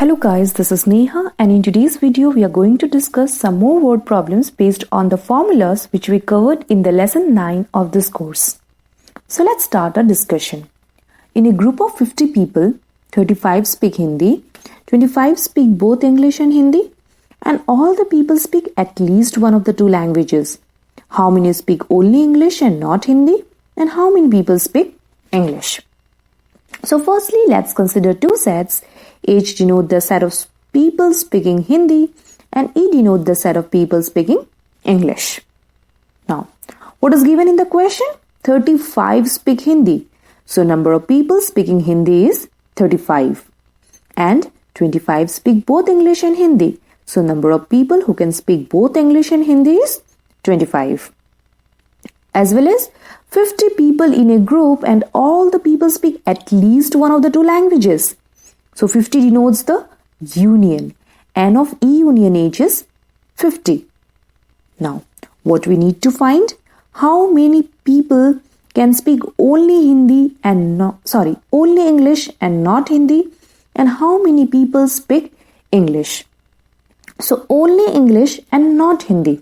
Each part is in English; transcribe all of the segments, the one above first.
Hello guys, this is Neha and in today's video we are going to discuss some more word problems based on the formulas which we covered in the lesson 9 of this course. So let's start our discussion. In a group of 50 people, 35 speak Hindi, 25 speak both English and Hindi, and all the people speak at least one of the two languages. How many speak only English and not Hindi? And how many people speak English? So firstly, let's consider two sets. H denote the set of people speaking Hindi and E denote the set of people speaking English. Now, what is given in the question? 35 speak Hindi. So number of people speaking Hindi is 35. And 25 speak both English and Hindi. So number of people who can speak both English and Hindi is 25. As well as 50 people in a group and all the people speak at least one of the two languages. So 50 denotes the union. N of E union H is 50. Now, what we need to find? How many people can speak only Hindi and only English and not Hindi? And how many people speak English? So only English and not Hindi.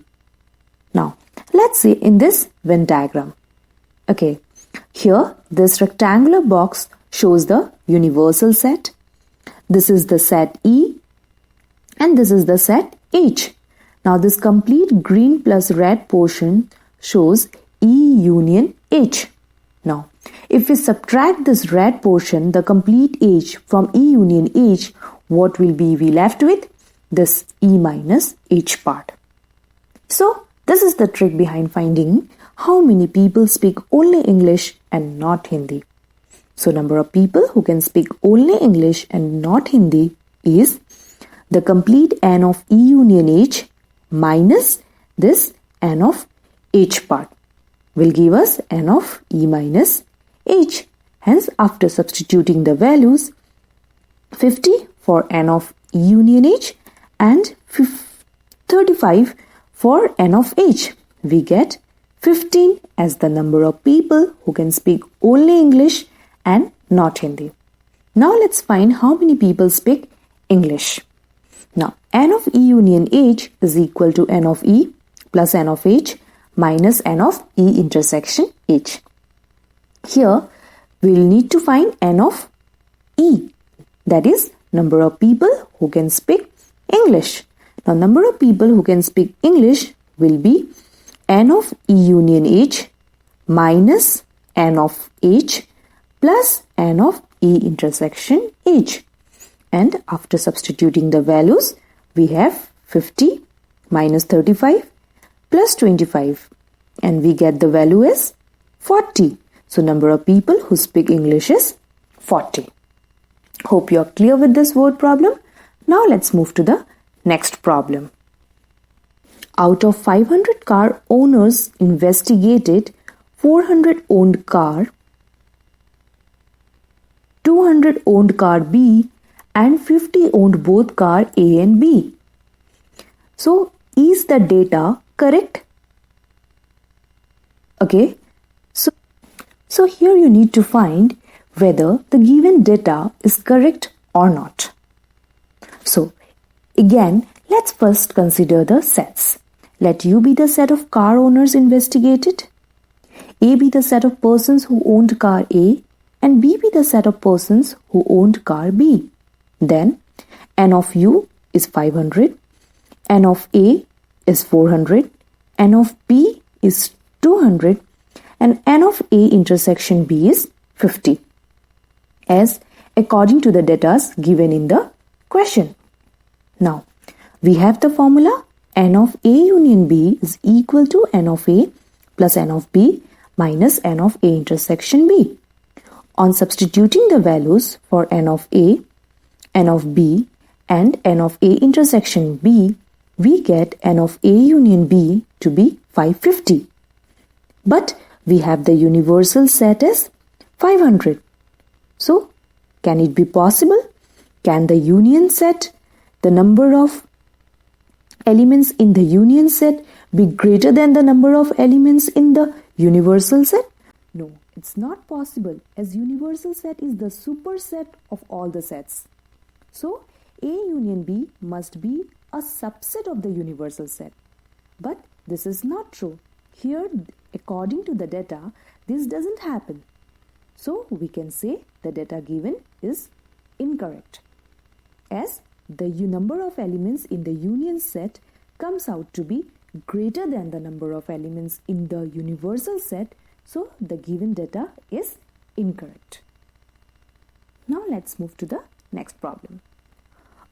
Now, let's see in this Venn diagram. Okay, here this rectangular box shows the universal set. This is the set E and this is the set H. Now this complete green plus red portion shows E union H. Now if we subtract this red portion, the complete H from E union H, what will be we left with? This E minus H part. So this is the trick behind finding how many people speak only English and not Hindi. So number of people who can speak only English and not Hindi is the complete N of E union H minus this N of H part will give us N of E minus H. Hence after substituting the values 50 for N of E union H and 35 for N of H, we get 15 as the number of people who can speak only English and not Hindi. Now let's find how many people speak English. Now N of E union H is equal to N of E plus N of H minus N of E intersection H. Here we will need to find N of E, that is number of people who can speak English. Now number of people who can speak English will be N of E union H minus N of H plus N of E intersection H. And after substituting the values, we have 50 minus 35 plus 25. And we get the value as 40. So number of people who speak English is 40. Hope you are clear with this word problem. Now let's move to the next problem. Out of 500 car owners investigated, 400 owned car, 200 owned car B and 50 owned both car A and B. So is the data correct? Okay, so here you need to find whether the given data is correct or not. So again, let's first consider the sets. Let U be the set of car owners investigated, A be the set of persons who owned car A, and B be the set of persons who owned car B. Then N of U is 500, N of A is 400, N of B is 200, and N of A intersection B is 50, as according to the data given in the question. Now, we have the formula N of A union B is equal to N of A plus N of B minus N of A intersection B. On substituting the values for N of A, N of B and N of A intersection B, we get N of A union B to be 550. But we have the universal set as 500. So, can it be possible? Can the union set, the number of elements in the union set, be greater than the number of elements in the universal set? No, it's not possible, as universal set is the superset of all the sets. So A union B must be a subset of the universal set. But this is not true. Here, according to the data, this doesn't happen. So we can say the data given is incorrect, as the number of elements in the union set comes out to be greater than the number of elements in the universal set, so the given data is incorrect. Now let's move to the next problem.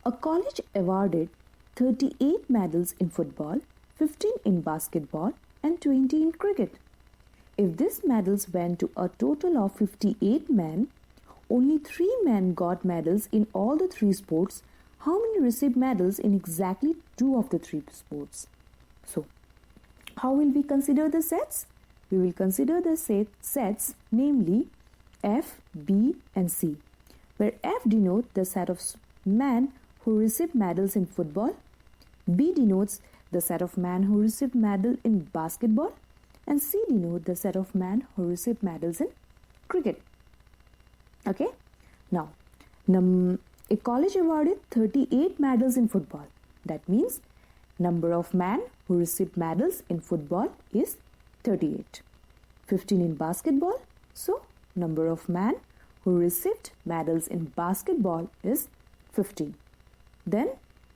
A college awarded 38 medals in football, 15 in basketball and 20 in cricket. If these medals went to a total of 58 men, only 3 men got medals in all the 3 sports. How many received medals in exactly 2 of the 3 sports? So, how will we consider the sets? We will consider the sets, namely F, B and C, where F denotes the set of men who received medals in football, B denotes the set of men who received medal in basketball, and C denotes the set of men who received medals in cricket. Okay? Now, a college awarded 38 medals in football. That means number of men who received medals in football is 38. 15 in basketball. So, number of men who received medals in basketball is 15. Then,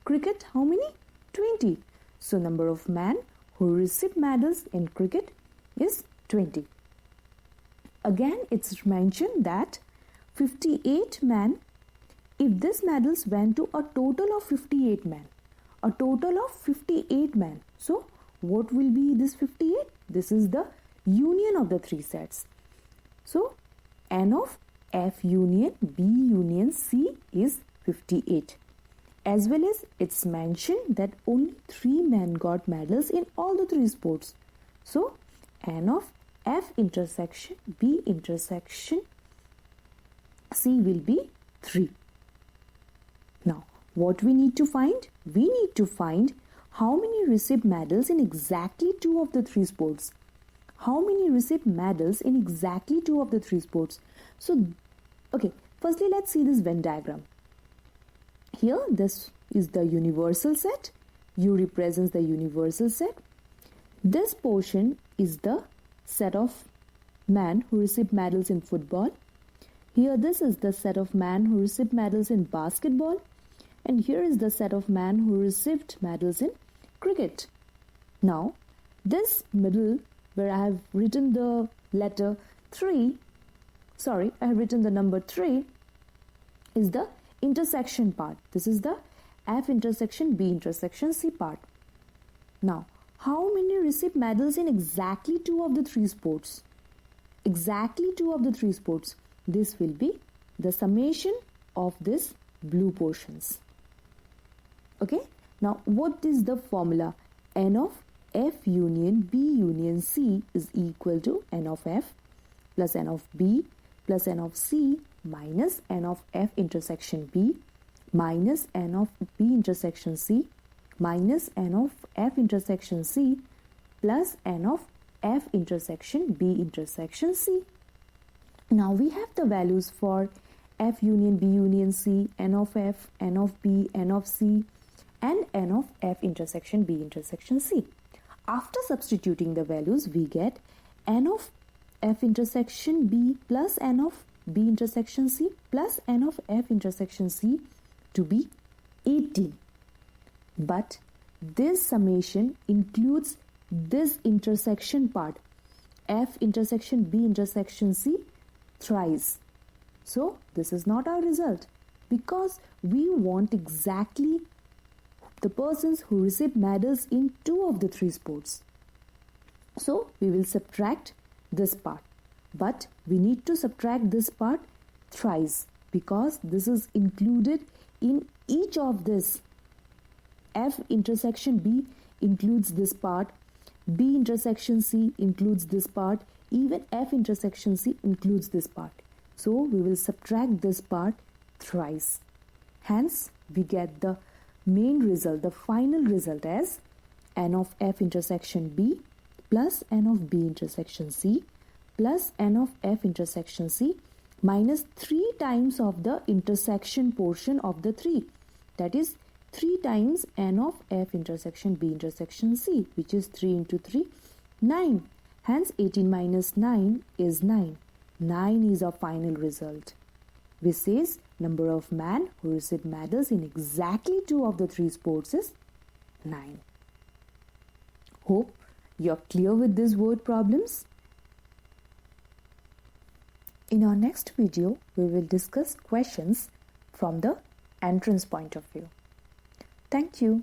cricket, how many? 20. So, number of men who received medals in cricket is 20. Again, it's mentioned that 58 men, if these medals went to a total of 58 men. A total of 58 men. So, what will be this 58? This is the union of the 3 sets. So, N of F union B union C is 58. As well as it's mentioned that only 3 men got medals in all the 3 sports. So, N of F intersection B intersection C will be 3. Now, what we need to find? We need to find how many received medals in exactly 2 of the 3 sports. How many received medals in exactly 2 of the 3 sports? So, okay, firstly let's see this Venn diagram. Here, this is the universal set. U represents the universal set. This portion is the set of men who received medals in football. Here, this is the set of men who received medals in basketball. And here is the set of men who received medals in cricket. Now, this middle, where I have written the letter 3, I have written the number 3, is the intersection part. This is the F intersection B intersection C part. Now, how many received medals in exactly 2 of the 3 sports? Exactly 2 of the 3 sports. This will be the summation of these blue portions. Okay. Now, what is the formula? N of F union B union C is equal to N of F plus N of B plus N of C minus N of F intersection B minus N of B intersection C minus N of F intersection C plus N of F intersection B intersection C. Now we have the values for F union B union C, N of F, N of B, N of C and N of F intersection B intersection C. After substituting the values, we get N of F intersection B plus N of B intersection C plus N of F intersection C to be 18. But this summation includes this intersection part, F intersection B intersection C, thrice. So this is not our result because we want exactly the persons who receive medals in 2 of the 3 sports. So we will subtract this part. But we need to subtract this part thrice because this is included in each of this. F intersection B includes this part, B intersection C includes this part, even F intersection C includes this part. So we will subtract this part thrice. Hence, we get the main result, the final result as N of F intersection B plus N of B intersection C plus N of F intersection C minus 3 times of the intersection portion of the 3. That is 3 times n of f intersection b intersection c, which is 3 into 3, 9. Hence 18 minus 9 is 9. 9 is our final result, which says number of man who received medals in exactly 2 of the 3 sports is 9. Hope you're clear with these word problems. In our next video, we will discuss questions from the entrance point of view. Thank you.